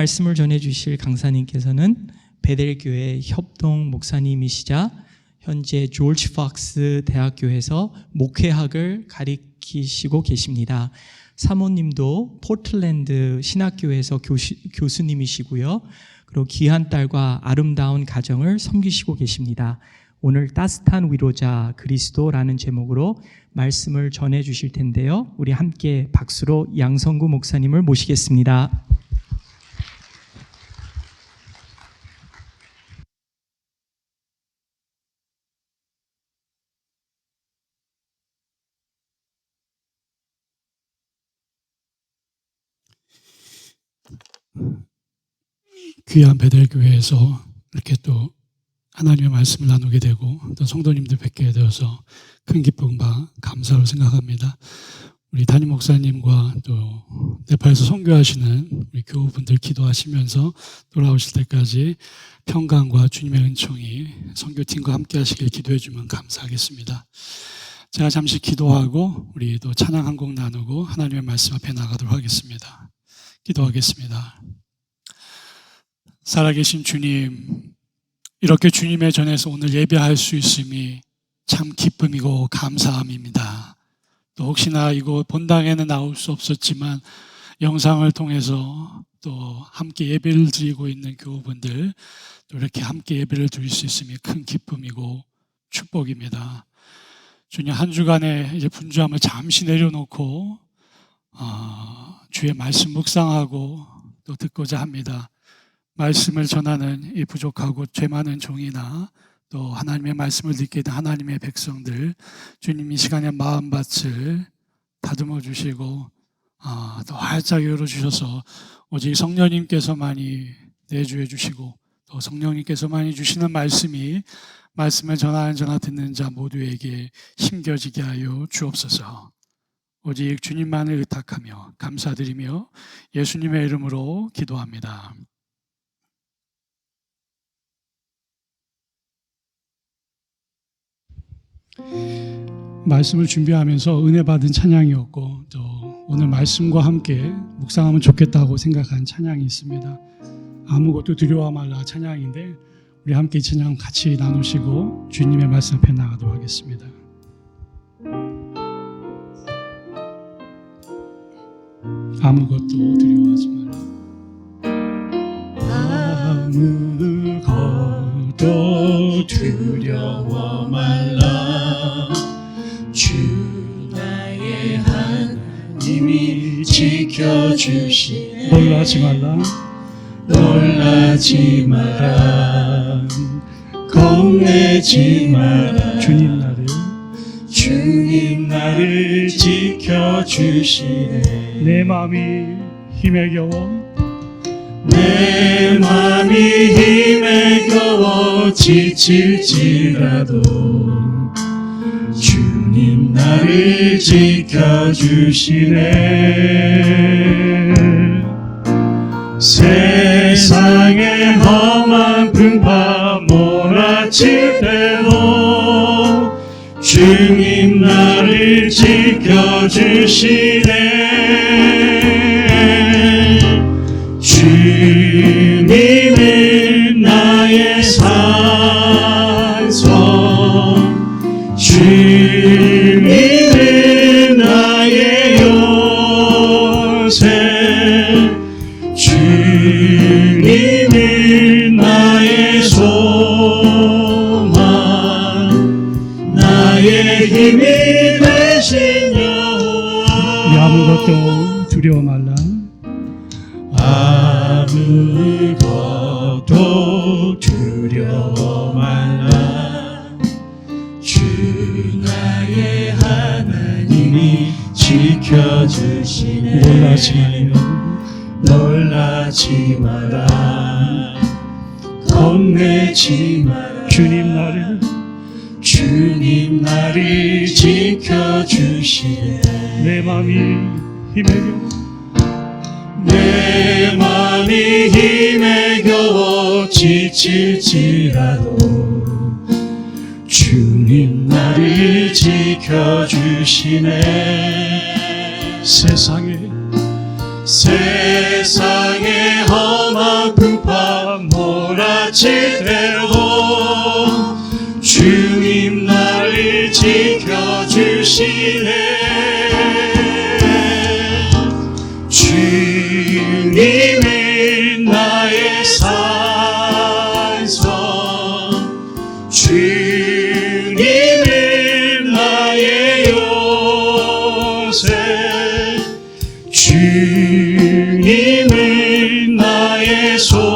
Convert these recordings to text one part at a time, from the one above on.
말씀을 전해주실 강사님께서는 베델교회 협동 목사님이시자 현재 조지 팍스 대학교에서 목회학을 가리키시고 계십니다. 사모님도 포틀랜드 신학교에서 교수님이시고요. 그리고 귀한 딸과 아름다운 가정을 섬기시고 계십니다. 오늘 따뜻한 위로자 그리스도라는 제목으로 말씀을 전해주실 텐데요. 우리 함께 박수로 양성구 목사님을 모시겠습니다. 귀한 베델교회에서 이렇게 또 하나님의 말씀을 나누게 되고 또 성도님들 뵙게 되어서 큰 기쁨과 감사로 생각합니다. 우리 담임 목사님과 또 네팔에서 선교하시는 우리 교우분들 기도하시면서 돌아오실 때까지 평강과 주님의 은총이 선교팀과 함께 하시길 기도해 주면 감사하겠습니다. 제가 잠시 기도하고 우리 또 찬양 한 곡 나누고 하나님의 말씀 앞에 나가도록 하겠습니다. 기도하겠습니다. 살아계신 주님, 이렇게 주님의 전에서 오늘 예배할 수 있음이 참 기쁨이고 감사함입니다. 또 혹시나 이곳 본당에는 나올 수 없었지만 영상을 통해서 또 함께 예배를 드리고 있는 교우분들 또 이렇게 함께 예배를 드릴 수 있음이 큰 기쁨이고 축복입니다. 주님, 한 주간의 이제 분주함을 잠시 내려놓고 주의 말씀 묵상하고 또 듣고자 합니다. 말씀을 전하는 이 부족하고 죄 많은 종이나 또 하나님의 말씀을 듣게 된 하나님의 백성들, 주님 이 시간에 마음밭을 다듬어 주시고 또 활짝 열어주셔서 오직 성령님께서만이 내주해 주시고 또 성령님께서만이 주시는 말씀을 전하는 자나 듣는 자 모두에게 심겨지게 하여 주옵소서. 오직 주님만을 의탁하며 감사드리며 예수님의 이름으로 기도합니다. 말씀을 준비하면서 은혜 받은 찬양이었고 또 오늘 말씀과 함께 묵상하면 좋겠다고 생각한 찬양이 있습니다. 아무것도 두려워 말라 찬양인데 우리 함께 이 찬양 같이 나누시고 주님의 말씀 앞에 나가도록 하겠습니다. 아무것도 두려워하지 말라. 아무것도 두려워 말라. 주 나의 하나님이 지켜주시네. 놀라지 말라. 놀라지 마라. 겁내지 마라. 주님 나를 지켜주시네. 내 마음이 힘에 겨워 내 마음이 힘에 겨워 지칠지라도 주님 나를 지켜주시네. 세상의 험한 풍파 몰아칠 때도 주님 나를 지켜주시네. 주님은 나의 산성, 주님은 나의 요새, 주님은 나의 소망, 나의 힘이 되신 여호와. 아무것도 두려워 말라. 아무것도 두려워 말라. 주 나의 하나님이 지켜주시네. 놀라지 마라. 겁내지 마라. 주님 나를 지켜주시네. 내 마음이 힘에 겨워 내 마음이 힘에 겨워 지칠지라도 주님 나를 지켜주시네. 세상에 험한 아픈 파 몰아치더라도 주님 나를 지켜주시네. 주님은 나의 산성, 주님은 나의 요새, 주님은 나의 소망,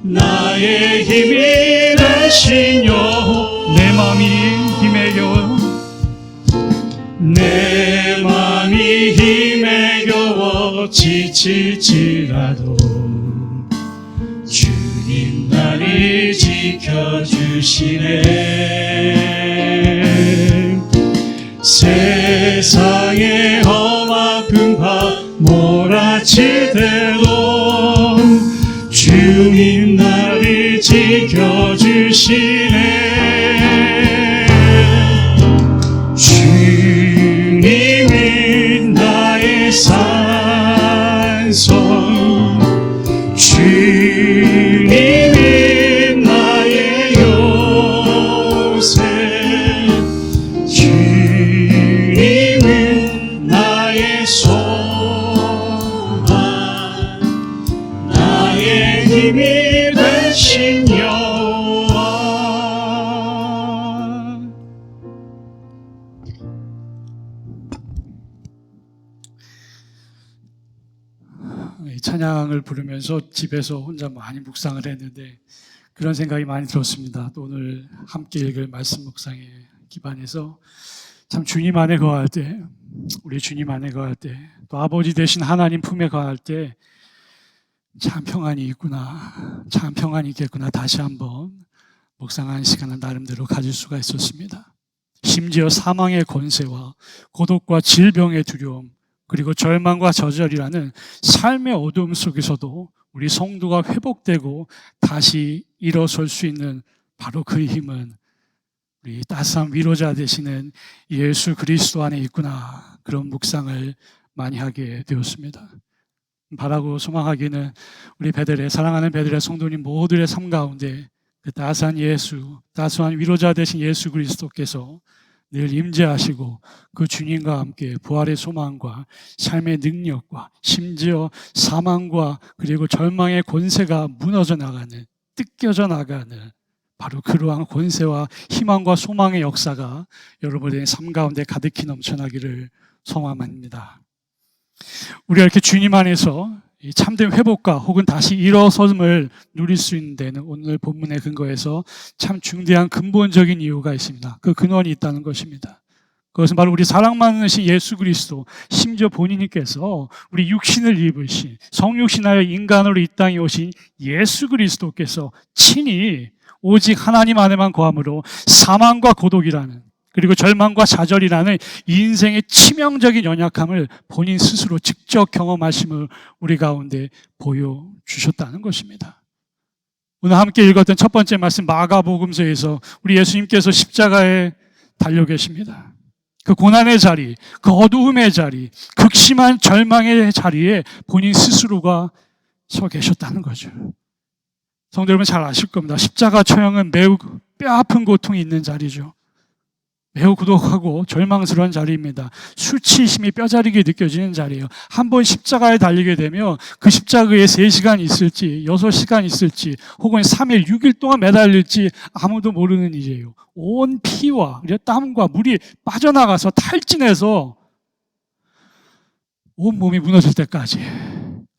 나의 힘이 되시뇨. 내 맘이 힘에 겨워, 내 맘이 힘에 겨워 지칠지라도 주님 나를 지켜주시네. 세상에 험아픈 바 몰아치더라도 주님 나를 지켜주시네. 주님은 나의 산성, 주님은 나의 요새, 주님은 나의 소망, 나의 힘이 되신 여호와. 이 찬양을 부르면서 집에서 혼자 많이 묵상을 했는데 그런 생각이 많이 들었습니다. 또 오늘 함께 읽을 말씀 묵상에 기반해서 참 주님 안에 거할 때, 우리 주님 안에 거할 때, 또 아버지 되신 하나님 품에 거할 때 참 평안이 있구나, 참 평안이 있겠구나 다시 한번 묵상하는 시간을 나름대로 가질 수가 있었습니다. 심지어 사망의 권세와 고독과 질병의 두려움, 그리고 절망과 저절이라는 삶의 어두움 속에서도 우리 성도가 회복되고 다시 일어설 수 있는 바로 그 힘은 우리 따스한 위로자 되시는 예수 그리스도 안에 있구나, 그런 묵상을 많이 하게 되었습니다. 바라고 소망하기는 우리 베들레, 사랑하는 베들레 성도님 모두의 삶 가운데 그 따스한 예수, 따스한 위로자 되신 예수 그리스도께서 늘 임재하시고 그 주님과 함께 부활의 소망과 삶의 능력과 심지어 사망과 그리고 절망의 권세가 무너져 나가는, 뜯겨져 나가는 바로 그러한 권세와 희망과 소망의 역사가 여러분의 삶 가운데 가득히 넘쳐나기를 소망합니다. 우리가 이렇게 주님 안에서 참된 회복과 혹은 다시 일어섬을 누릴 수 있는 데는 오늘 본문의 근거에서 참 중대한 근본적인 이유가 있습니다. 그 근원이 있다는 것입니다. 그것은 바로 우리 사랑 많으신 예수 그리스도, 심지어 본인께서 우리 육신을 입으신 성육신하여 인간으로 이 땅에 오신 예수 그리스도께서 친히 오직 하나님 안에만 거함으로 사망과 고독이라는, 그리고 절망과 좌절이라는 인생의 치명적인 연약함을 본인 스스로 직접 경험하심을 우리 가운데 보여주셨다는 것입니다. 오늘 함께 읽었던 첫 번째 말씀 마가복음서에서 우리 예수님께서 십자가에 달려 계십니다. 그 고난의 자리, 그 어두움의 자리, 극심한 절망의 자리에 본인 스스로가 서 계셨다는 거죠. 성도 여러분 잘 아실 겁니다. 십자가 처형은 매우 뼈아픈 고통이 있는 자리죠. 매우 고독하고 절망스러운 자리입니다. 수치심이 뼈저리게 느껴지는 자리예요. 한번 십자가에 달리게 되면 그 십자가에 3시간 있을지 6시간 있을지 혹은 3일 6일 동안 매달릴지 아무도 모르는 일이에요. 온 피와 땀과 물이 빠져나가서 탈진해서 온 몸이 무너질 때까지,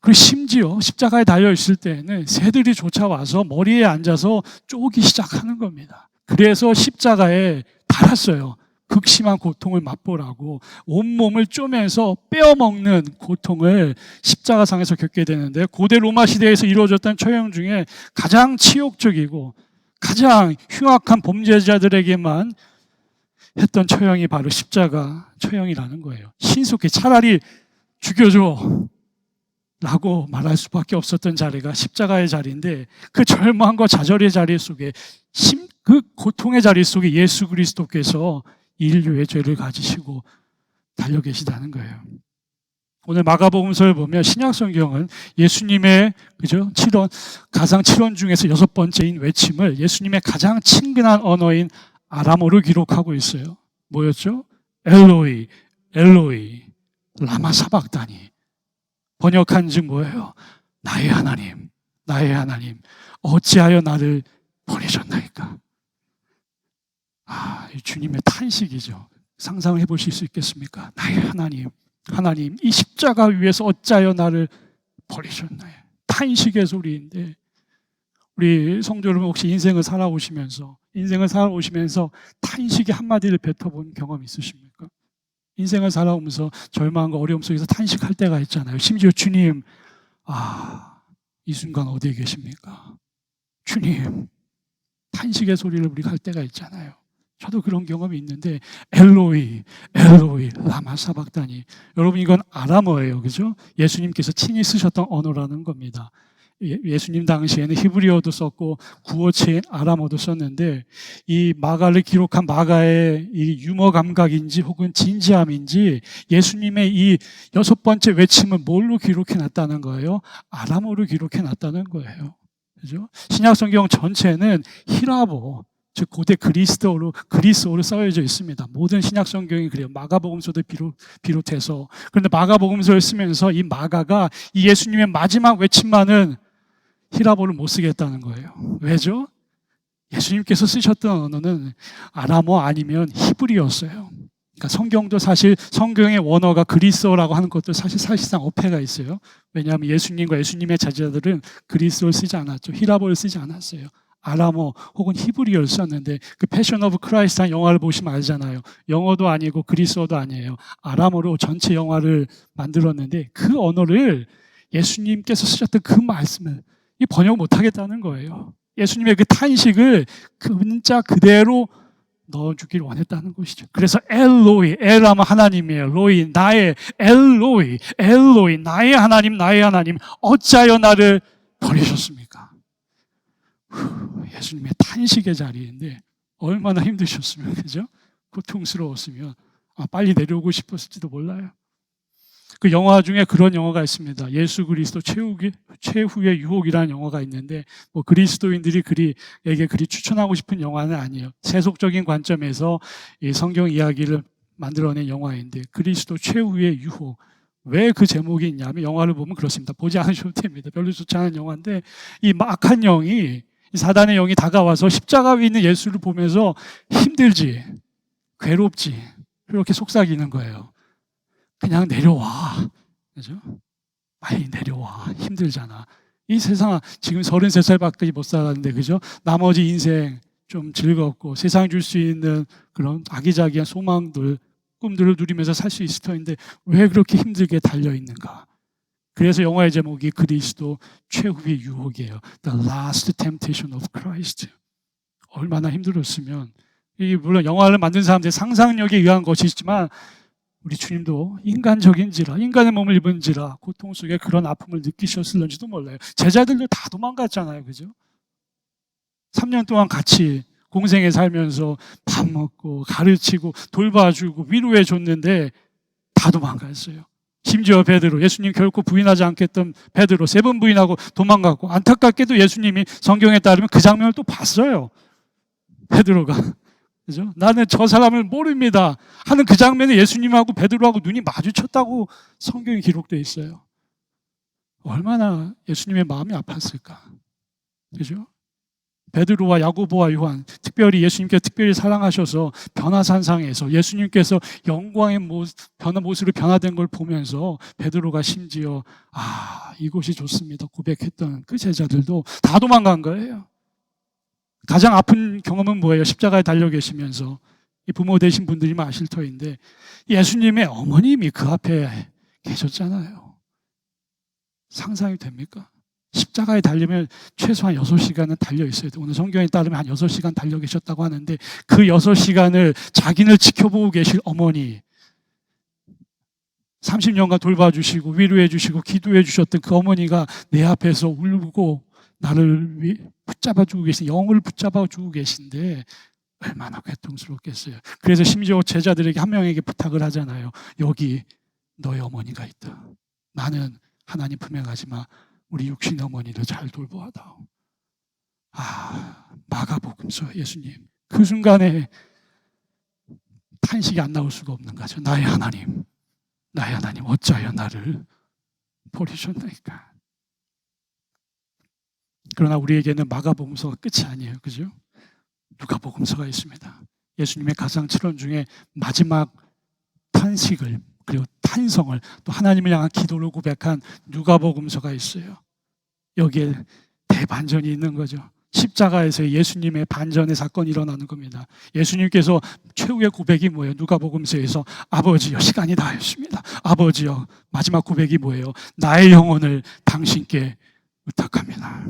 그리고 심지어 십자가에 달려있을 때에는 새들이 쫓아와서 머리에 앉아서 쪼기 시작하는 겁니다. 그래서 십자가에 달았어요. 극심한 고통을 맛보라고 온몸을 쪼면서 빼어먹는 고통을 십자가상에서 겪게 되는데, 고대 로마 시대에서 이루어졌던 처형 중에 가장 치욕적이고 가장 흉악한 범죄자들에게만 했던 처형이 바로 십자가 처형이라는 거예요. 신속히 차라리 죽여줘 라고 말할 수밖에 없었던 자리가 십자가의 자리인데, 그 절망과 좌절의 자리 속에 그 고통의 자리 속에 예수 그리스도께서 인류의 죄를 가지시고 달려 계시다는 거예요. 오늘 마가복음서를 보면 신약성경은 예수님의 그죠? 가상 7원 중에서 6번째인 외침을 예수님의 가장 친근한 언어인 아람어로 기록하고 있어요. 뭐였죠? 엘로이, 엘로이, 라마 사박다니. 번역한즉 뭐예요? 나의 하나님, 나의 하나님, 어찌하여 나를 버리셨나이까? 이 주님의 탄식이죠. 상상을 해보실 수 있겠습니까? 나의 하나님, 하나님, 이 십자가 위에서 어찌하여 나를 버리셨나요? 탄식의 소리인데, 우리 성도 여러분 혹시 인생을 살아오시면서 탄식의 한마디를 뱉어본 경험 있으십니까? 인생을 살아오면서 절망과 어려움 속에서 탄식할 때가 있잖아요. 심지어 주님, 이 순간 어디에 계십니까? 주님, 탄식의 소리를 우리가 할 때가 있잖아요. 저도 그런 경험이 있는데, 엘로이, 엘로이, 라마 사박다니. 여러분, 이건 아람어예요. 그죠? 예수님께서 친히 쓰셨던 언어라는 겁니다. 예수님 당시에는 히브리어도 썼고 구어체인 아람어도 썼는데, 이 마가를 기록한 마가의 이 유머 감각인지 혹은 진지함인지 예수님의 이 6번째 외침을 뭘로 기록해 놨다는 거예요? 아람어로 기록해 놨다는 거예요. 그죠? 신약 성경 전체는 히라보, 즉 고대 그리스어로 써여져 있습니다. 모든 신약 성경이 그래요. 마가복음서도 비롯해서. 그런데 마가복음서를 쓰면서 이 마가가 이 예수님의 마지막 외침만은 히라보를 못 쓰겠다는 거예요. 왜죠? 예수님께서 쓰셨던 언어는 아람어 아니면 히브리어였어요. 그러니까 성경도 사실 성경의 원어가 그리스어라고 하는 것도 사실상 어폐가 있어요. 왜냐하면 예수님과 예수님의 제자들은 그리스어를 쓰지 않았죠. 히라보를 쓰지 않았어요. 아람어 혹은 히브리어를 썼는데, 그 패션 오브 크라이스트한 영화를 보시면 알잖아요. 영어도 아니고 그리스어도 아니에요. 아람어로 전체 영화를 만들었는데, 그 언어를 예수님께서 쓰셨던 그 말씀을 번역 못하겠다는 거예요. 예수님의 그 탄식을 그 문자 그대로 넣어주길 원했다는 것이죠. 그래서 엘로이, 엘하면 하나님이에요. 로이, 나의 엘로이, 엘로이, 나의 하나님, 나의 하나님, 어찌하여 나를 버리셨습니까? 예수님의 탄식의 자리인데 얼마나 힘드셨으면, 그죠? 고통스러웠으면 빨리 내려오고 싶었을지도 몰라요. 그 영화 중에 그런 영화가 있습니다. 예수 그리스도 최후의 유혹이라는 영화가 있는데, 그리스도인들이 에게 그리 추천하고 싶은 영화는 아니에요. 세속적인 관점에서 이 성경 이야기를 만들어낸 영화인데, 그리스도 최후의 유혹. 왜 그 제목이 있냐면, 영화를 보면 그렇습니다. 보지 않으셔도 됩니다. 별로 좋지 않은 영화인데, 이 악한 영이, 이 사단의 영이 다가와서 십자가 위에 있는 예수를 보면서 힘들지, 괴롭지, 그렇게 속삭이는 거예요. 그냥 내려와. 그죠? 빨리 내려와. 힘들잖아. 이 세상, 지금 33살밖에 못 살았는데, 그죠? 나머지 인생 좀 즐겁고 세상이 줄 수 있는 그런 아기자기한 소망들, 꿈들을 누리면서 살 수 있을 터인데, 왜 그렇게 힘들게 달려있는가? 그래서 영화의 제목이 그리스도 최후의 유혹이에요. The Last Temptation of Christ. 얼마나 힘들었으면. 물론 영화를 만든 사람들의 상상력에 의한 것이지만, 우리 주님도 인간의 몸을 입은지라 고통 속에 그런 아픔을 느끼셨을런지도 몰라요. 제자들도 다 도망갔잖아요. 그죠? 3년 동안 같이 공생에 살면서 밥 먹고 가르치고 돌봐주고 위로해 줬는데 다 도망갔어요. 심지어 베드로, 예수님 결코 부인하지 않겠던 베드로 3번 부인하고 도망갔고, 안타깝게도 예수님이 성경에 따르면 그 장면을 또 봤어요. 베드로가. 그죠? 나는 저 사람을 모릅니다 하는 그 장면에 예수님하고 베드로하고 눈이 마주쳤다고 성경에 기록되어 있어요. 얼마나 예수님의 마음이 아팠을까? 그죠? 베드로와 야고보와 요한, 특별히 예수님께서 특별히 사랑하셔서 변화산상에서 예수님께서 영광의 모습으로 변화된 걸 보면서 베드로가 심지어 이곳이 좋습니다 고백했던 그 제자들도 다 도망간 거예요. 가장 아픈 경험은 뭐예요? 십자가에 달려 계시면서 이 부모 되신 분들이면 아실 터인데, 예수님의 어머님이 그 앞에 계셨잖아요. 상상이 됩니까? 십자가에 달리면 최소한 6시간은 달려 있어야 돼요. 오늘 성경에 따르면 한 6시간 달려 계셨다고 하는데, 그 6시간을 자기를 지켜보고 계실 어머니, 30년간 돌봐주시고 위로해 주시고 기도해 주셨던 그 어머니가 내 앞에서 울고 나를 붙잡아주고 계신, 영을 붙잡아주고 계신데 얼마나 고통스럽겠어요. 그래서 심지어 제자들에게 한 명에게 부탁을 하잖아요. 여기 너의 어머니가 있다. 나는 하나님 품에 가지마 우리 육신의 어머니를 잘 돌보아다오. 마가복음서 예수님 그 순간에 탄식이 안 나올 수가 없는 거죠. 나의 하나님 어찌하여 나를 버리셨나이까. 그러나 우리에게는 마가복음서가 끝이 아니에요. 그죠? 누가복음서가 있습니다. 예수님의 가상칠언 중에 마지막 탄식을 그리고 탄성을 또 하나님을 향한 기도를 고백한 누가복음서가 있어요. 여기에 대반전이 있는 거죠. 십자가에서 예수님의 반전의 사건이 일어나는 겁니다. 예수님께서 최후의 고백이 뭐예요? 누가복음서에서 아버지여 시간이 다 했습니다. 아버지여 마지막 고백이 뭐예요? 나의 영혼을 당신께 의탁합니다.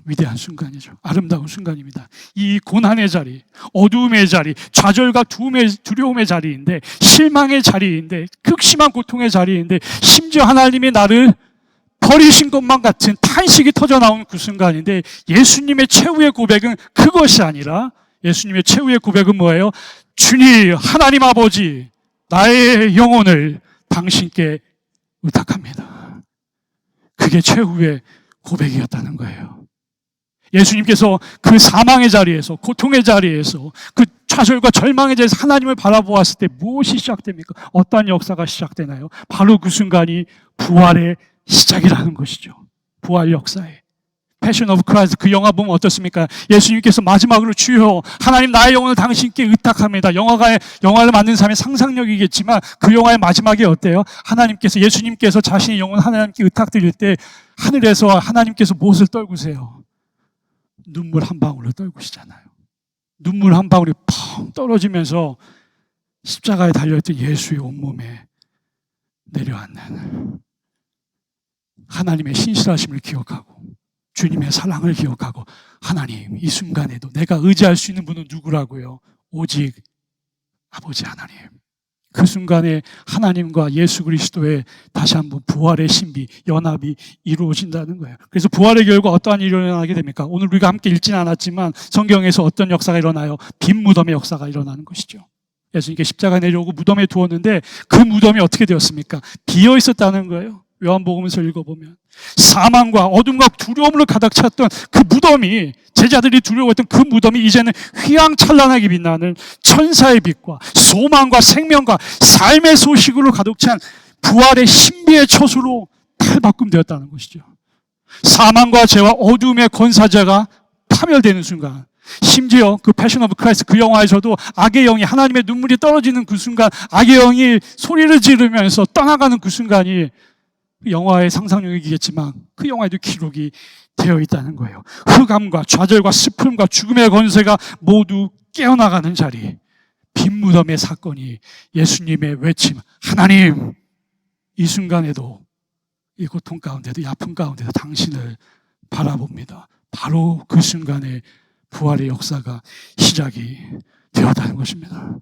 위대한 순간이죠. 아름다운 순간입니다. 이 고난의 자리, 어두움의 자리, 좌절과 두려움의 자리인데 실망의 자리인데 극심한 고통의 자리인데 심지어 하나님이 나를 버리신 것만 같은 탄식이 터져나온 그 순간인데 예수님의 최후의 고백은 그것이 아니라 예수님의 최후의 고백은 뭐예요? 주님 하나님 아버지 나의 영혼을 당신께 의탁합니다. 그게 최후의 고백이었다는 거예요. 예수님께서 그 사망의 자리에서 고통의 자리에서 그 좌절과 절망의 자리에서 하나님을 바라보았을 때 무엇이 시작됩니까? 어떠한 역사가 시작되나요? 바로 그 순간이 부활의 시작이라는 것이죠. 부활 역사에. 패션 오브 크라이스트 그 영화 보면 어떻습니까? 예수님께서 마지막으로 주여 하나님 나의 영혼을 당신께 의탁합니다. 영화를 만든 사람의 상상력이겠지만 그 영화의 마지막이 어때요? 예수님께서 자신의 영혼을 하나님께 의탁드릴 때 하늘에서 하나님께서 무엇을 떨구세요? 눈물 한 방울을 떨구시잖아요. 눈물 한 방울이 펑 떨어지면서 십자가에 달려있던 예수의 온몸에 내려앉는 하나님의 신실하심을 기억하고 주님의 사랑을 기억하고 하나님 이 순간에도 내가 의지할 수 있는 분은 누구라고요? 오직 아버지 하나님. 그 순간에 하나님과 예수 그리스도의 다시 한번 부활의 신비, 연합이 이루어진다는 거예요. 그래서 부활의 결과 어떠한 일이 일어나게 됩니까? 오늘 우리가 함께 읽지는 않았지만 성경에서 어떤 역사가 일어나요? 빈 무덤의 역사가 일어나는 것이죠. 예수님께 십자가 내려오고 무덤에 두었는데 그 무덤이 어떻게 되었습니까? 비어 있었다는 거예요. 요한복음에서 읽어보면 사망과 어둠과 두려움으로 가득 찼던 그 무덤이 제자들이 두려워했던 그 무덤이 이제는 휘황찬란하게 빛나는 천사의 빛과 소망과 생명과 삶의 소식으로 가득 찬 부활의 신비의 처소로 탈바꿈되었다는 것이죠. 사망과 죄와 어둠의 권사자가 파멸되는 순간 심지어 그 패션 오브 크라이스트 그 영화에서도 악의 영이 하나님의 눈물이 떨어지는 그 순간 악의 영이 소리를 지르면서 떠나가는 그 순간이 영화의 상상력이겠지만 그 영화에도 기록이 되어 있다는 거예요. 흑암과 좌절과 슬픔과 죽음의 권세가 모두 깨어나가는 자리, 빈 무덤의 사건이 예수님의 외침 하나님 이 순간에도 이 고통 가운데도 이 아픔 가운데도 당신을 바라봅니다. 바로 그 순간에 부활의 역사가 시작이 되었다는 것입니다.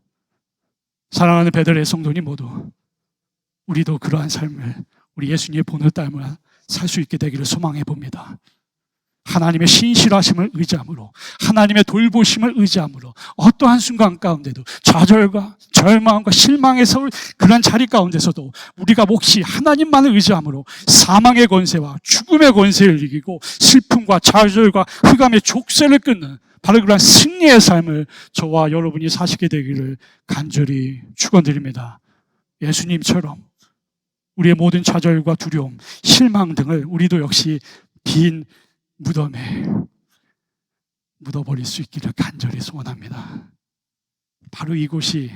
사랑하는 베들레 성도님 모두 우리도 그러한 삶을 우리 예수님의 본을 따라 살 수 있게 되기를 소망해 봅니다. 하나님의 신실하심을 의지함으로 하나님의 돌보심을 의지함으로 어떠한 순간 가운데도 좌절과 절망과 실망의 그런 자리 가운데서도 우리가 몫이 하나님만을 의지함으로 사망의 권세와 죽음의 권세를 이기고 슬픔과 좌절과 흑암의 족쇄를 끊는 바로 그런 승리의 삶을 저와 여러분이 사시게 되기를 간절히 축원드립니다. 예수님처럼 우리의 모든 좌절과 두려움, 실망 등을 우리도 역시 빈 무덤에 묻어버릴 수 있기를 간절히 소원합니다. 바로 이곳이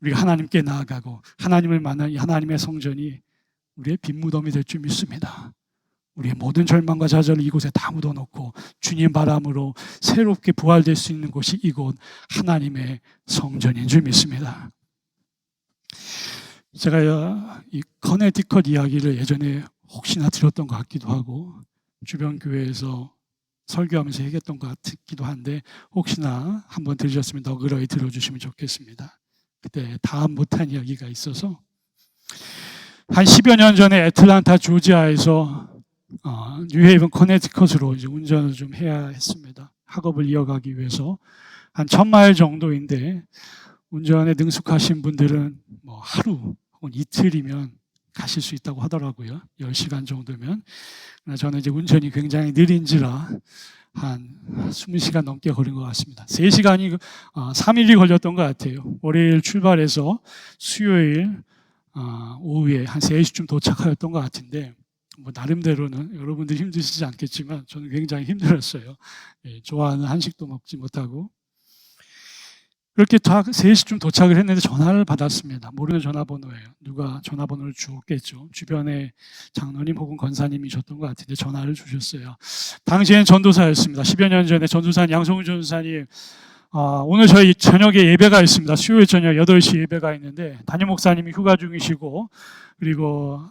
우리가 하나님께 나아가고 하나님을 만난 이 하나님의 성전이 우리의 빈 무덤이 될 줄 믿습니다. 우리의 모든 절망과 좌절을 이곳에 다 묻어놓고 주님 바람으로 새롭게 부활될 수 있는 곳이 이곳 하나님의 성전인 줄 믿습니다. 제가 이 커네티컷 이야기를 예전에 혹시나 들었던 것 같기도 하고 주변 교회에서 설교하면서 얘기했던 것 같기도 한데 혹시나 한번 들으셨으면 너그러이 들어주시면 좋겠습니다. 그때 다음 못한 이야기가 있어서 한 10여 년 전에 애틀란타 조지아에서 뉴헤이븐 커네티컷으로 이제 운전을 좀 해야 했습니다. 학업을 이어가기 위해서 한 1000마일 정도인데 운전에 능숙하신 분들은 뭐 하루 혹은 이틀이면 가실 수 있다고 하더라고요. 10시간 정도면. 그러나 저는 이제 운전이 굉장히 느린지라 한 20시간 넘게 걸린 것 같습니다. 3시간이 3일이 걸렸던 것 같아요. 월요일 출발해서 수요일 오후에 한 3시쯤 도착하였던 것 같은데, 뭐 나름대로는 여러분들이 힘드시지 않겠지만 저는 굉장히 힘들었어요. 예, 좋아하는 한식도 먹지 못하고. 그렇게 다 3시쯤 도착을 했는데 전화를 받았습니다. 모르는 전화번호예요. 누가 전화번호를 주었겠죠. 주변에 장로님 혹은 권사님이 줬던 것 같은데 전화를 주셨어요. 당시엔 전도사였습니다. 10여 년 전에 전도사님, 양성훈 전도사님, 오늘 저희 저녁에 예배가 있습니다. 수요일 저녁 8시 예배가 있는데 담임 목사님이 휴가 중이시고, 그리고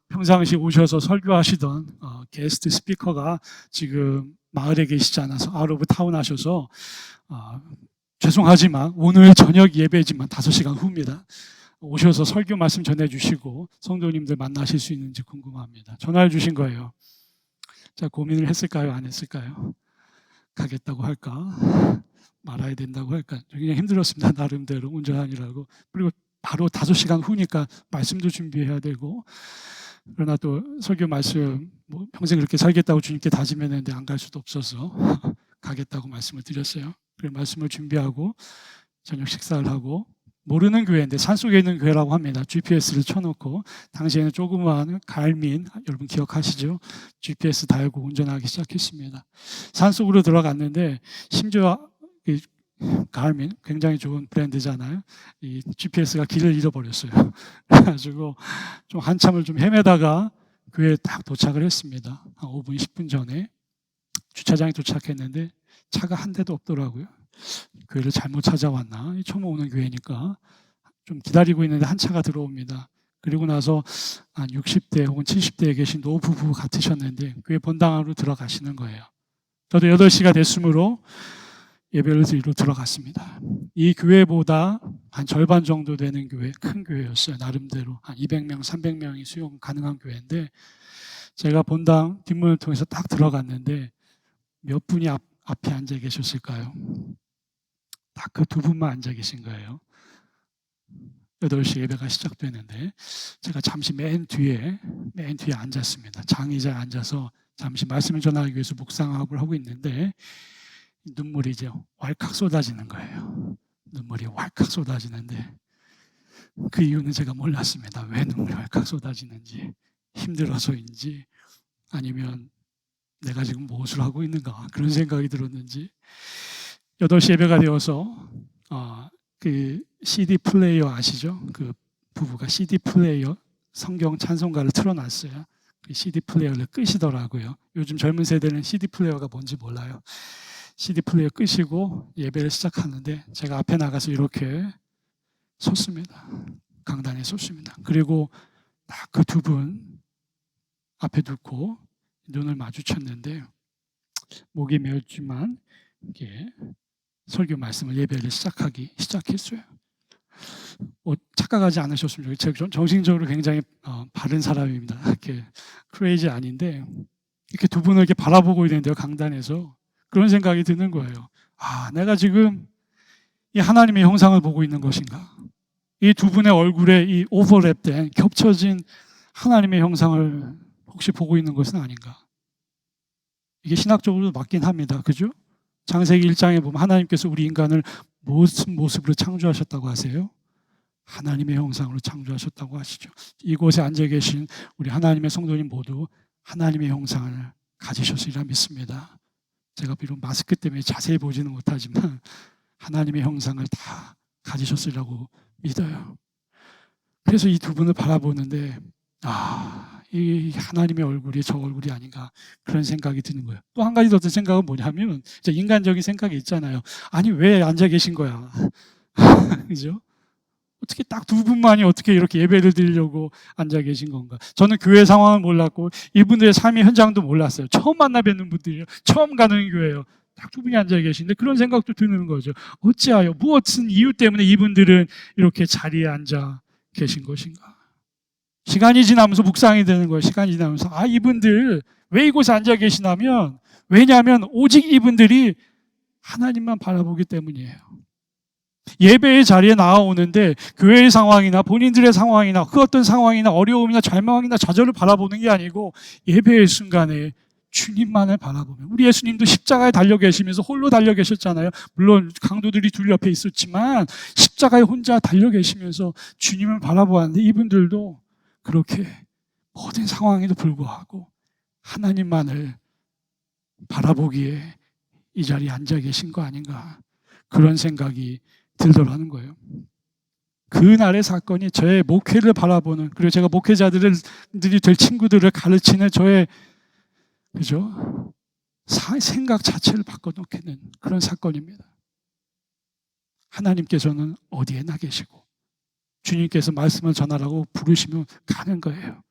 평상시 오셔서 설교하시던 게스트 스피커가 지금 마을에 계시지 않아서 아웃 오브 타운 하셔서 죄송하지만 오늘 저녁 예배지만 5시간 후입니다. 오셔서 설교 말씀 전해주시고 성도님들 만나실 수 있는지 궁금합니다. 전화를 주신 거예요. 자, 고민을 했을까요? 안 했을까요? 가겠다고 할까? 말아야 된다고 할까? 굉장히 힘들었습니다. 나름대로 운전하느라고. 그리고 바로 5시간 후니까 말씀도 준비해야 되고, 그러나 또 설교 말씀 뭐 평생 그렇게 살겠다고 주님께 다짐했는데 안 갈 수도 없어서 가겠다고 말씀을 드렸어요. 그 말씀을 준비하고 저녁 식사를 하고, 모르는 교회인데 산속에 있는 교회라고 합니다. GPS를 쳐놓고, 당시에는 조그마한 갈민, 여러분 기억하시죠? GPS 달고 운전하기 시작했습니다. 산속으로 들어갔는데 심지어 갈민, 굉장히 좋은 브랜드잖아요. 이 GPS가 길을 잃어버렸어요. 그래가지고 좀 한참을 좀 헤매다가 교회에 딱 도착을 했습니다. 한 5분, 10분 전에 주차장에 도착했는데 차가 한 대도 없더라고요. 교회를 잘못 찾아왔나? 처음 오는 교회니까 좀 기다리고 있는데 한 차가 들어옵니다. 그리고 나서 한 60대 혹은 70대에 계신 노부부 같으셨는데 교회 본당으로 들어가시는 거예요. 저도 8시가 됐으므로 예배를 드리러 들어갔습니다. 이 교회보다 한 절반 정도 되는 교회, 큰 교회였어요. 나름대로 한 200명, 300명이 수용 가능한 교회인데, 제가 본당 뒷문을 통해서 딱 들어갔는데 몇 분이 앞에 앉아 계셨을까요? 딱 그 2분만 앉아 계신 거예요. 8시 예배가 시작되는데 제가 잠시 맨 뒤에 앉았습니다. 장의자에 앉아서 잠시 말씀을 전하기 위해서 묵상하고 하고 있는데 눈물이 이제 왈칵 쏟아지는 거예요. 눈물이 왈칵 쏟아지는데 그 이유는 제가 몰랐습니다. 왜 눈물이 왈칵 쏟아지는지, 힘들어서인지 아니면 내가 지금 무엇을 하고 있는가, 그런 생각이 들었는지, 8시 예배가 되어서 그 CD 플레이어 아시죠? 그 부부가 CD 플레이어 성경 찬송가를 틀어놨어요. 그 CD 플레이어를 끄시더라고요. 요즘 젊은 세대는 CD 플레이어가 뭔지 몰라요. CD 플레이어 끄시고 예배를 시작하는데 제가 앞에 나가서 이렇게 섰습니다. 강단에 섰습니다. 그리고 딱 그 2분 앞에 두고 눈을 마주쳤는데 목이 메었지만 이게 설교 말씀을 예배를 시작했어요. 착각하지 않으셨으면 좋겠어요. 제가 정신적으로 굉장히 바른 사람입니다. 이렇게 크레이지 아닌데 이렇게 2분을 이렇게 바라보고 있는데요, 강단에서 그런 생각이 드는 거예요. 내가 지금 이 하나님의 형상을 보고 있는 것인가? 이 2분의 얼굴에 이 오버랩된 겹쳐진 하나님의 형상을 혹시 보고 있는 것은 아닌가? 이게 신학적으로 맞긴 합니다. 그죠? 창세기 1장에 보면 하나님께서 우리 인간을 무슨 모습으로 창조하셨다고 하세요? 하나님의 형상으로 창조하셨다고 하시죠. 이곳에 앉아 계신 우리 하나님의 성도님 모두 하나님의 형상을 가지셨으리라 믿습니다. 제가 비록 마스크 때문에 자세히 보지는 못하지만 하나님의 형상을 다 가지셨으리라고 믿어요. 그래서 이 2분을 바라보는데 이 하나님의 얼굴이 저 얼굴이 아닌가, 그런 생각이 드는 거예요. 또 한 가지 더 생각은 뭐냐면 인간적인 생각이 있잖아요. 아니 왜 앉아 계신 거야? 그죠? 어떻게 딱 2분만이 어떻게 이렇게 예배를 드리려고 앉아 계신 건가? 저는 교회 상황은 몰랐고 이분들의 삶의 현장도 몰랐어요. 처음 만나 뵙는 분들이에요. 처음 가는 교회예요. 딱 2분이 앉아 계신데 그런 생각도 드는 거죠. 어찌하여 무엇은 이유 때문에 이분들은 이렇게 자리에 앉아 계신 것인가? 시간이 지나면서 묵상이 되는 거예요. 시간이 지나면서 이분들 왜 이곳에 앉아 계시냐면, 왜냐하면 오직 이분들이 하나님만 바라보기 때문이에요. 예배의 자리에 나아오는데 교회의 상황이나 본인들의 상황이나 그 어떤 상황이나 어려움이나 절망이나 좌절을 바라보는 게 아니고 예배의 순간에 주님만을 바라보면, 우리 예수님도 십자가에 달려 계시면서 홀로 달려 계셨잖아요. 물론 강도들이 둘 옆에 있었지만 십자가에 혼자 달려 계시면서 주님을 바라보았는데, 이분들도 그렇게 모든 상황에도 불구하고 하나님만을 바라보기에 이 자리에 앉아 계신 거 아닌가, 그런 생각이 들더라는 거예요. 그날의 사건이 저의 목회를 바라보는, 그리고 제가 목회자들이 될 친구들을 가르치는 저의 생각 자체를 바꿔놓겠는 그런 사건입니다. 하나님께서는 어디에 나 계시고 주님께서 말씀을 전하라고 부르시면 가는 거예요.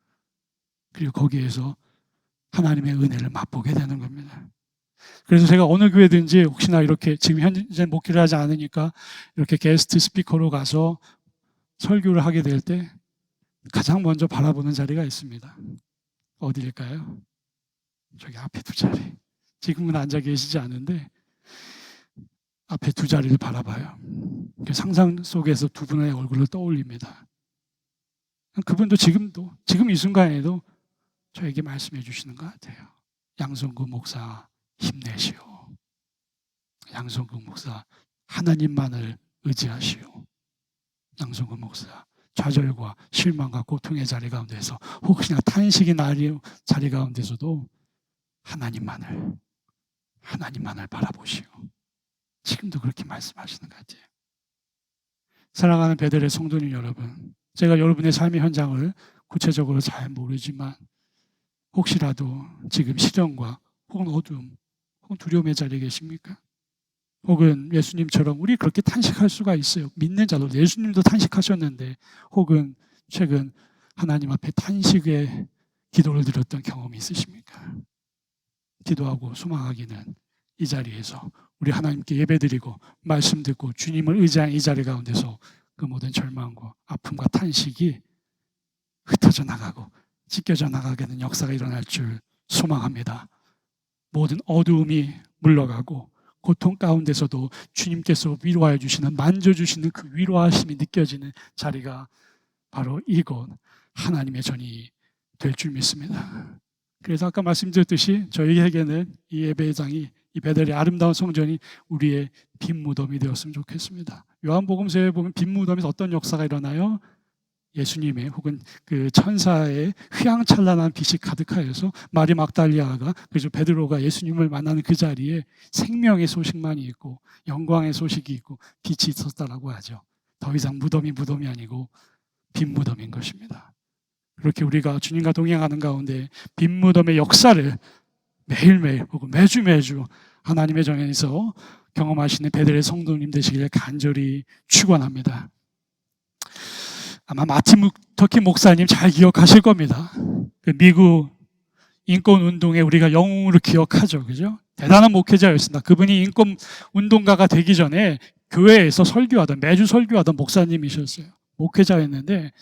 그리고 거기에서 하나님의 은혜를 맛보게 되는 겁니다. 그래서 제가 어느 교회든지 혹시나 이렇게 지금 현재 목회를 하지 않으니까 이렇게 게스트 스피커로 가서 설교를 하게 될 때 가장 먼저 바라보는 자리가 있습니다. 어디일까요? 저기 앞에 두 자리. 지금은 앉아 계시지 않은데 앞에 두 자리를 바라봐요. 상상 속에서 두 분의 얼굴을 떠올립니다. 그분도 지금 이 순간에도 저에게 말씀해 주시는 것 같아요. 양성구 목사 힘내시오. 양성구 목사 하나님만을 의지하시오. 양성구 목사 좌절과 실망과 고통의 자리 가운데서, 혹시나 탄식의 자리 가운데서도 하나님만을 바라보시오. 지금도 그렇게 말씀하시는 것 같아요. 사랑하는 베델의 성도님 여러분, 제가 여러분의 삶의 현장을 구체적으로 잘 모르지만 혹시라도 지금 시련과 혹은 어두움 혹은 두려움의 자리에 계십니까? 혹은 예수님처럼 우리 그렇게 탄식할 수가 있어요. 믿는 자도 예수님도 탄식하셨는데, 혹은 최근 하나님 앞에 탄식의 기도를 드렸던 경험이 있으십니까? 기도하고 소망하기는 이 자리에서 우리 하나님께 예배드리고 말씀 듣고 주님을 의지한 이 자리 가운데서 그 모든 절망과 아픔과 탄식이 흩어져 나가고 찢겨져 나가게 되는 역사가 일어날 줄 소망합니다. 모든 어두움이 물러가고 고통 가운데서도 주님께서 위로하여 주시는, 만져주시는 그 위로하심이 느껴지는 자리가 바로 이곳 하나님의 전이 될 줄 믿습니다. 그래서 아까 말씀드렸듯이 저희에게는 이 예배장이, 이 베델의 아름다운 성전이 우리의 빈 무덤이 되었으면 좋겠습니다. 요한복음서에 보면 빈 무덤에서 어떤 역사가 일어나요? 예수님의 혹은 그 천사의 휘황찬란한 빛이 가득하여서 마리 막달리아가, 그래서 베드로가 예수님을 만나는 그 자리에 생명의 소식만이 있고 영광의 소식이 있고 빛이 있었다라고 하죠. 더 이상 무덤이 아니고 빈 무덤인 것입니다. 그렇게 우리가 주님과 동행하는 가운데 빈 무덤의 역사를 매일매일 혹은 매주 하나님의 정에서 경험하시는 베델의 성도님 되시기를 간절히 축원합니다. 아마 마틴 루터 킹 목사님 잘 기억하실 겁니다. 그 미국 인권운동에 우리가 영웅으로 기억하죠. 그죠? 대단한 목회자였습니다. 그분이 인권운동가가 되기 전에 교회에서 매주 설교하던 목사님이셨어요. 목회자였는데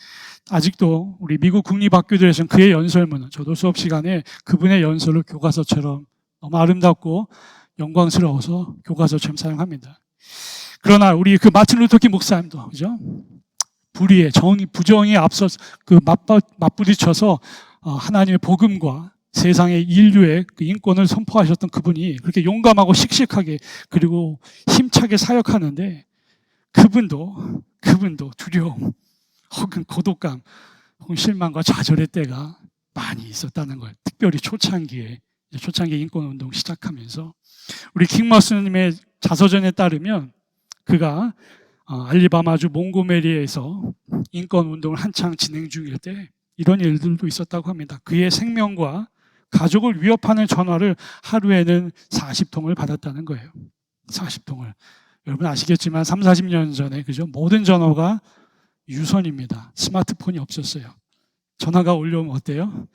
아직도 우리 미국 국립학교들에서는 그의 연설문은, 저도 수업 시간에 그분의 연설을 교과서처럼 너무 아름답고 영광스러워서 교과서처럼 사용합니다. 그러나 우리 그 마틴 루터 킹 목사님도, 그죠? 불의의 부정에 앞서 그 맞부딪혀서 하나님의 복음과 세상의 인류의 그 인권을 선포하셨던 그분이 그렇게 용감하고 씩씩하게 그리고 힘차게 사역하는데, 그분도 두려움 혹은 고독감 혹은 실망과 좌절의 때가 많이 있었다는 거예요. 특별히 초창기 인권운동 시작하면서 우리 킹머스님의 자서전에 따르면 그가 알리바마주 몽고메리에서 인권운동을 한창 진행 중일 때 이런 일들도 있었다고 합니다. 그의 생명과 가족을 위협하는 전화를 하루에는 40통을 받았다는 거예요. 40통을. 여러분 아시겠지만 30-40년 전에, 그죠? 모든 전화가 유선입니다. 스마트폰이 없었어요. 전화가 올려오면 어때요?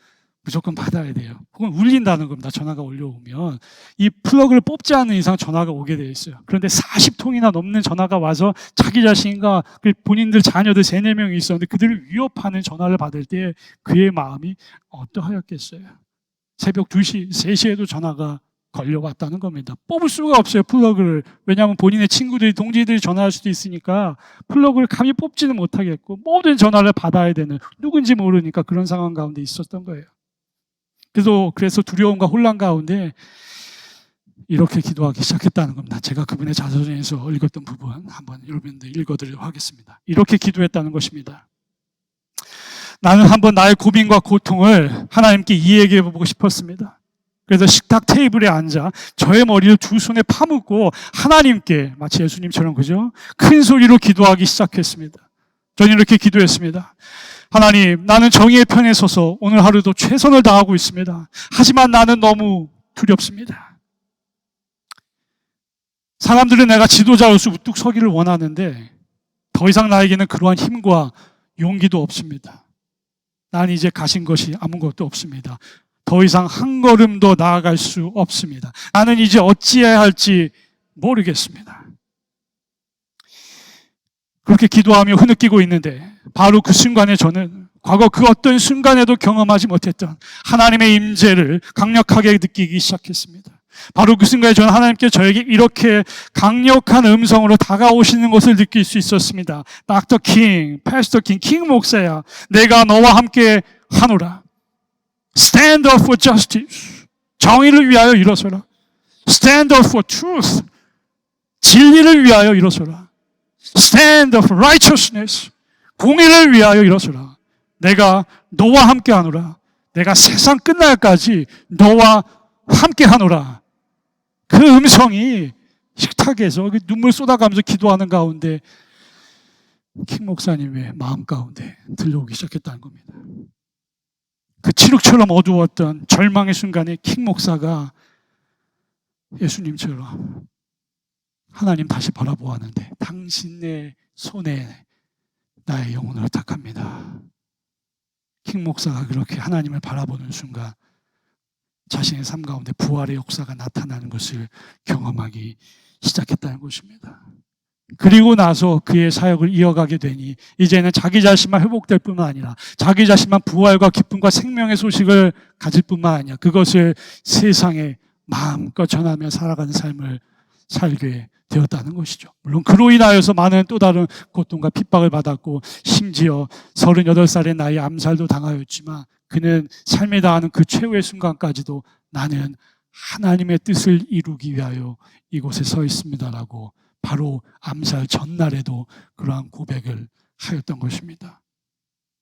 무조건 받아야 돼요. 혹은 울린다는 겁니다. 전화가 올려오면. 이 플러그를 뽑지 않는 이상 전화가 오게 되어 있어요. 그런데 40통이나 넘는 전화가 와서 자기 자신과 본인들 자녀들 3-4명이 있었는데 그들을 위협하는 전화를 받을 때 그의 마음이 어떠하였겠어요? 새벽 2시, 3시에도 전화가 걸려왔다는 겁니다. 뽑을 수가 없어요, 플러그를. 왜냐하면 본인의 친구들이, 동지들이 전화할 수도 있으니까 플러그를 감히 뽑지는 못하겠고 모든 전화를 받아야 되는, 누군지 모르니까 그런 상황 가운데 있었던 거예요. 그래서 두려움과 혼란 가운데 이렇게 기도하기 시작했다는 겁니다. 제가 그분의 자서전에서 읽었던 부분 한번 여러분들 읽어드리도록 하겠습니다. 이렇게 기도했다는 것입니다. 나는 한번 나의 고민과 고통을 하나님께 이야기해 보고 싶었습니다. 그래서 식탁 테이블에 앉아 저의 머리를 두 손에 파묻고 하나님께, 마치 예수님처럼, 그죠? 큰 소리로 기도하기 시작했습니다. 저는 이렇게 기도했습니다. 하나님, 나는 정의의 편에 서서 오늘 하루도 최선을 다하고 있습니다. 하지만 나는 너무 두렵습니다. 사람들은 내가 지도자로서 우뚝 서기를 원하는데 더 이상 나에게는 그러한 힘과 용기도 없습니다. 난 이제 가신 것이 아무것도 없습니다. 더 이상 한 걸음도 나아갈 수 없습니다. 나는 이제 어찌해야 할지 모르겠습니다. 그렇게 기도하며 흐느끼고 있는데 바로 그 순간에 저는 과거 그 어떤 순간에도 경험하지 못했던 하나님의 임재를 강력하게 느끼기 시작했습니다. 바로 그 순간에 저는 하나님께 저에게 이렇게 강력한 음성으로 다가오시는 것을 느낄 수 있었습니다. 닥터 킹, 패스터 킹, 킹 목사야, 내가 너와 함께 하노라. Stand up for justice. 정의를 위하여 일어서라. Stand up for truth. 진리를 위하여 일어서라. Stand up for righteousness. 공의를 위하여 일어서라. 내가 너와 함께 하노라. 내가 세상 끝날까지 너와 함께 하노라. 그 음성이 식탁에서 눈물 쏟아가면서 기도하는 가운데 킹 목사님의 마음 가운데 들려오기 시작했다는 겁니다. 그 칠흑처럼 어두웠던 절망의 순간에 킹 목사가 예수님처럼 하나님 다시 바라보았는데, 당신의 손에 나의 영혼을 의탁합니다. 킹 목사가 그렇게 하나님을 바라보는 순간 자신의 삶 가운데 부활의 역사가 나타나는 것을 경험하기 시작했다는 것입니다. 그리고 나서 그의 사역을 이어가게 되니 이제는 자기 자신만 회복될 뿐만 아니라 자기 자신만 부활과 기쁨과 생명의 소식을 가질 뿐만 아니라 그것을 세상에 마음껏 전하며 살아가는 삶을 살게 되었다는 것이죠. 물론 그로 인하여서 많은 또 다른 고통과 핍박을 받았고 심지어 38살의 나이에 암살도 당하였지만 그는 삶에 다하는 그 최후의 순간까지도 나는 하나님의 뜻을 이루기 위하여 이곳에 서 있습니다라고 바로 암살 전날에도 그러한 고백을 하였던 것입니다.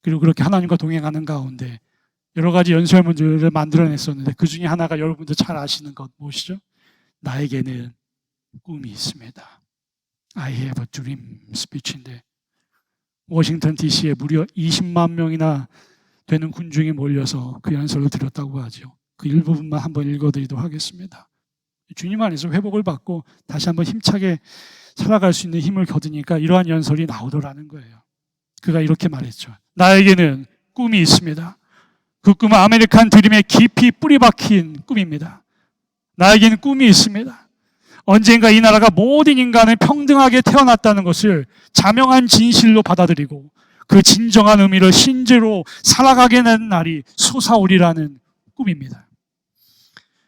그리고 그렇게 하나님과 동행하는 가운데 여러 가지 연설문들을 만들어냈었는데 그 중에 하나가 여러분들 잘 아시는 것 무엇이죠? 나에게는 꿈이 있습니다. I have a dream 스피치인데 워싱턴 DC에 무려 20만 명이나 되는 군중이 몰려서 그 연설을 드렸다고 하죠. 그 일부분만 한번 읽어드리도록 하겠습니다. 주님 안에서 회복을 받고 다시 한번 힘차게 살아갈 수 있는 힘을 거두니까 이러한 연설이 나오더라는 거예요. 그가 이렇게 말했죠. 나에게는 꿈이 있습니다. 그 꿈은 아메리칸 드림에 깊이 뿌리 박힌 꿈입니다. 나에게는 꿈이 있습니다. 언젠가 이 나라가 모든 인간을 평등하게 태어났다는 것을 자명한 진실로 받아들이고 그 진정한 의미를 신재로 살아가게 된 날이 솟아오리라는 꿈입니다.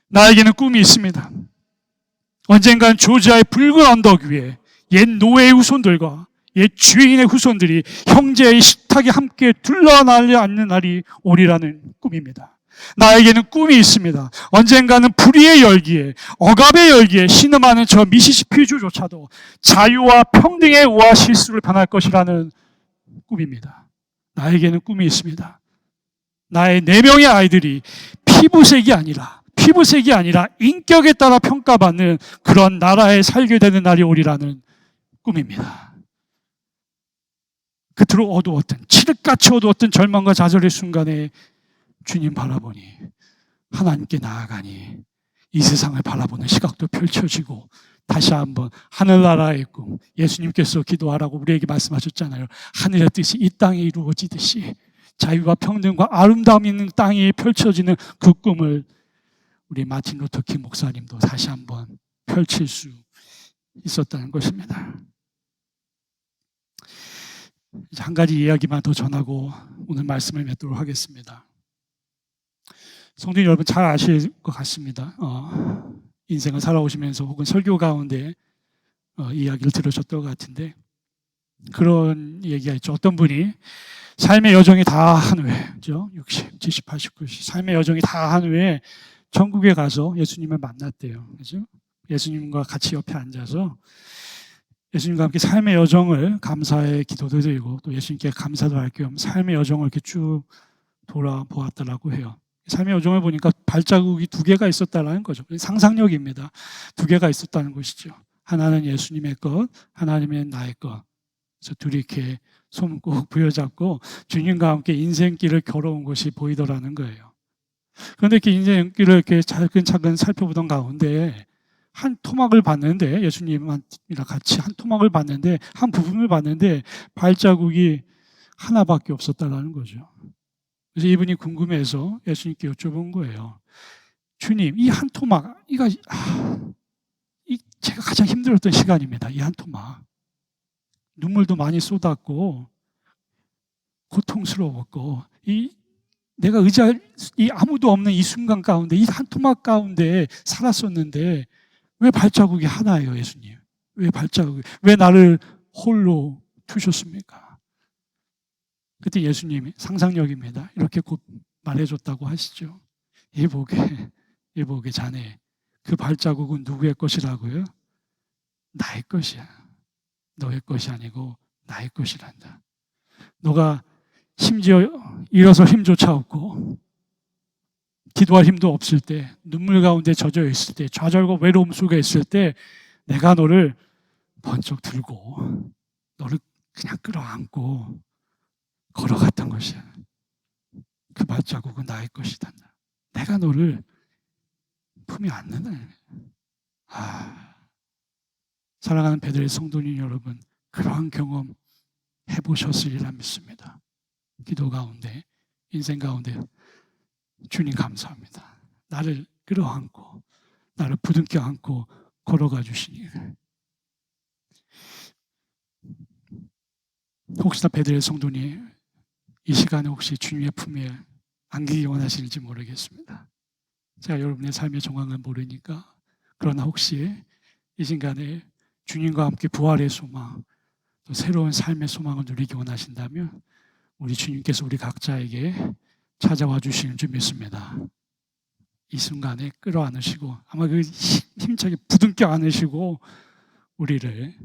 나에게는 꿈이 있습니다. 언젠간 조지아의 붉은 언덕 위에 옛 노예의 후손들과 옛 주인의 후손들이 형제의 식탁에 함께 둘러날려 앉는 날이 오리라는 꿈입니다. 나에게는 꿈이 있습니다. 언젠가는 불의의 열기에, 억압의 열기에 신음하는 저 미시시피주조차도 자유와 평등의 오아시스로 변할 것이라는 꿈입니다. 나에게는 꿈이 있습니다. 나의 4명의 아이들이 피부색이 아니라 인격에 따라 평가받는 그런 나라에 살게 되는 날이 오리라는 꿈입니다. 그토록 어두웠던, 칠흑같이 어두웠던 절망과 좌절의 순간에 주님 바라보니, 하나님께 나아가니 이 세상을 바라보는 시각도 펼쳐지고 다시 한번 하늘나라의 꿈, 예수님께서 기도하라고 우리에게 말씀하셨잖아요. 하늘의 뜻이 이 땅에 이루어지듯이 자유와 평등과 아름다움이 있는 땅에 펼쳐지는 그 꿈을 우리 마틴 루터 킹 목사님도 다시 한번 펼칠 수 있었다는 것입니다. 한 가지 이야기만 더 전하고 오늘 말씀을 맺도록 하겠습니다. 성도님 여러분 잘 아실 것 같습니다. 인생을 살아오시면서 혹은 설교 가운데 이야기를 들으셨던 것 같은데, 그런 얘기가 있죠. 어떤 분이 삶의 여정이 다 한 후에, 그죠? 60, 70, 80, 90 삶의 여정이 다 한 후에 천국에 가서 예수님을 만났대요. 그죠? 예수님과 같이 옆에 앉아서 예수님과 함께 삶의 여정을 감사의 기도도 드리고 또 예수님께 감사도 할 겸 삶의 여정을 이렇게 쭉 돌아보았다라고 해요. 삶의 여정을 보니까 발자국이 두 개가 있었다는 거죠. 상상력입니다. 두 개가 있었다는 것이죠. 하나는 예수님의 것, 하나님은 나의 것. 그래서 둘이 이렇게 손 꼭 부여잡고 주님과 함께 인생길을 걸어온 것이 보이더라는 거예요. 그런데 이렇게 인생길을 이렇게 차근차근 살펴보던 가운데 한 토막을 봤는데, 예수님이랑 같이 한 토막을 봤는데, 한 부분을 봤는데 발자국이 하나밖에 없었다는 거죠. 그래서 이분이 궁금해서 예수님께 여쭤본 거예요. 주님, 이 한 토막, 제가 가장 힘들었던 시간입니다. 이 한 토막. 눈물도 많이 쏟았고, 고통스러웠고, 내가 아무도 없는 이 순간 가운데, 이 한 토막 가운데 살았었는데, 왜 발자국이 하나예요, 예수님? 왜 나를 홀로 두셨습니까? 그때 예수님이 상상력입니다. 이렇게 곧 말해줬다고 하시죠. 이보게 자네, 그 발자국은 누구의 것이라고요? 나의 것이야. 너의 것이 아니고 나의 것이란다. 너가 심지어 일어설 힘조차 없고 기도할 힘도 없을 때, 눈물 가운데 젖어 있을 때, 좌절과 외로움 속에 있을 때 내가 너를 번쩍 들고 너를 그냥 끌어안고 걸어갔던 것이야. 그 발자국은 나의 것이다. 내가 너를 품에 안는다. 사랑하는 베델 성도님 여러분, 그러한 경험 해보셨으리라 믿습니다. 기도 가운데, 인생 가운데 주님 감사합니다. 나를 끌어안고 나를 부둥켜 안고 걸어가 주시니, 혹시나 베델 성도님 이 시간에 혹시 주님의 품에 안기기 원하시는지 모르겠습니다. 제가 여러분의 삶의 정황을 모르니까, 그러나 혹시 이 순간에 주님과 함께 부활의 소망, 또 새로운 삶의 소망을 누리기 원하신다면 우리 주님께서 우리 각자에게 찾아와 주시는 줄 믿습니다. 이 순간에 끌어안으시고, 아마 그 힘차게 부둥켜 안으시고 우리를,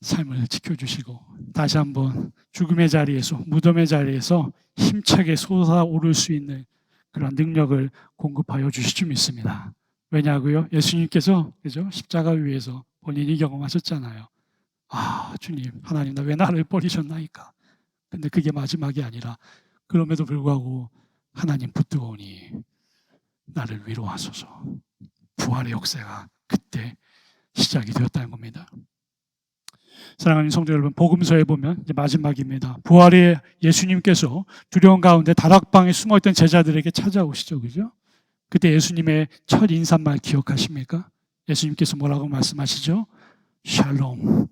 삶을 지켜주시고 다시 한번 죽음의 자리에서, 무덤의 자리에서 힘차게 솟아오를 수 있는 그런 능력을 공급하여 주실 줄 믿습니다. 왜냐고요? 예수님께서, 그죠? 십자가 위에서 본인이 경험하셨잖아요. 주님, 하나님, 나 왜 나를 버리셨나이까? 근데 그게 마지막이 아니라, 그럼에도 불구하고 하나님 붙들오니 나를 위로하소서. 부활의 역사가 그때 시작이 되었다는 겁니다. 사랑하는 성도 여러분, 복음서에 보면 이제 마지막입니다. 부활의 예수님께서 두려운 가운데 다락방에 숨어있던 제자들에게 찾아오시죠, 그죠? 그때 예수님의 첫 인사말 기억하십니까? 예수님께서 뭐라고 말씀하시죠? 샬롬,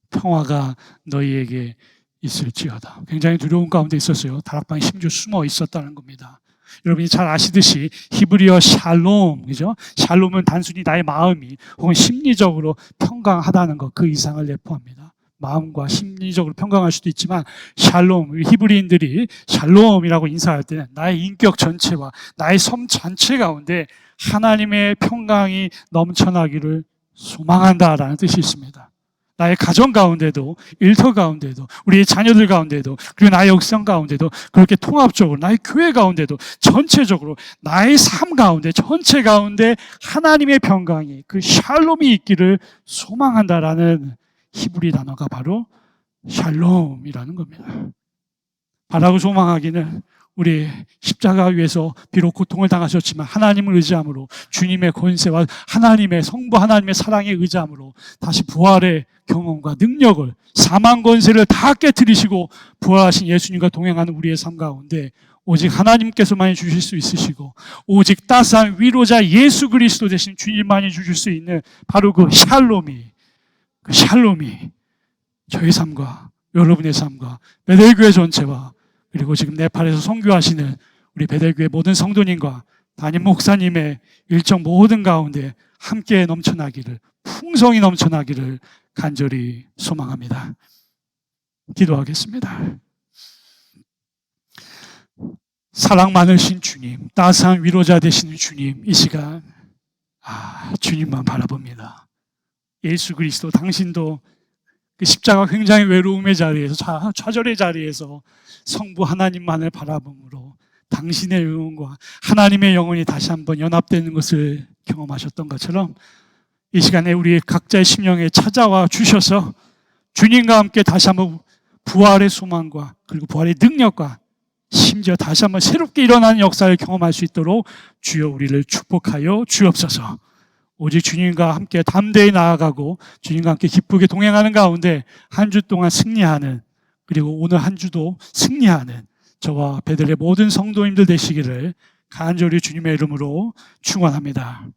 평화가 너희에게 있을지어다. 굉장히 두려운 가운데 있었어요. 다락방에 심지어 숨어 있었다는 겁니다. 여러분이 잘 아시듯이 히브리어 샬롬, 그죠? 샬롬은 단순히 나의 마음이 혹은 심리적으로 평강하다는 것, 그 이상을 내포합니다. 마음과 심리적으로 평강할 수도 있지만, 샬롬, 히브리인들이 샬롬이라고 인사할 때는 나의 인격 전체와 나의 삶 전체 가운데 하나님의 평강이 넘쳐나기를 소망한다라는 뜻이 있습니다. 나의 가정 가운데도, 일터 가운데도, 우리의 자녀들 가운데도, 그리고 나의 역성 가운데도, 그렇게 통합적으로 나의 교회 가운데도, 전체적으로 나의 삶 가운데, 전체 가운데 하나님의 평강이, 그 샬롬이 있기를 소망한다라는 히브리 단어가 바로 샬롬이라는 겁니다. 바라고 소망하기는 우리 십자가 위에서 비록 고통을 당하셨지만 하나님을 의지함으로, 주님의 권세와 하나님의 성부 하나님의 사랑에 의지함으로 다시 부활의 경험과 능력을, 사망 권세를 다 깨트리시고 부활하신 예수님과 동행하는 우리의 삶 가운데 오직 하나님께서만이 주실 수 있으시고, 오직 따스한 위로자 예수 그리스도 되신 주님만이 주실 수 있는 바로 그 샬롬이 저희 삶과 여러분의 삶과 베델교회 전체와, 그리고 지금 네팔에서 선교하시는 우리 베델교회 모든 성도님과 담임 목사님의 일정 모든 가운데 함께 넘쳐나기를, 풍성히 넘쳐나기를 간절히 소망합니다. 기도하겠습니다. 사랑 많으신 주님, 따스한 위로자 되시는 주님, 이 시간 주님만 바라봅니다. 예수 그리스도 당신도 그 십자가 굉장히 외로움의 자리에서, 좌절의 자리에서 성부 하나님만을 바라봄으로 당신의 영혼과 하나님의 영혼이 다시 한번 연합되는 것을 경험하셨던 것처럼 이 시간에 우리 각자의 심령에 찾아와 주셔서 주님과 함께 다시 한번 부활의 소망과 그리고 부활의 능력과 심지어 다시 한번 새롭게 일어나는 역사를 경험할 수 있도록 주여 우리를 축복하여 주옵소서. 오직 주님과 함께 담대히 나아가고 주님과 함께 기쁘게 동행하는 가운데 한 주 동안 승리하는, 그리고 오늘 한 주도 승리하는 저와 베들의 모든 성도님들 되시기를 간절히 주님의 이름으로 축원합니다.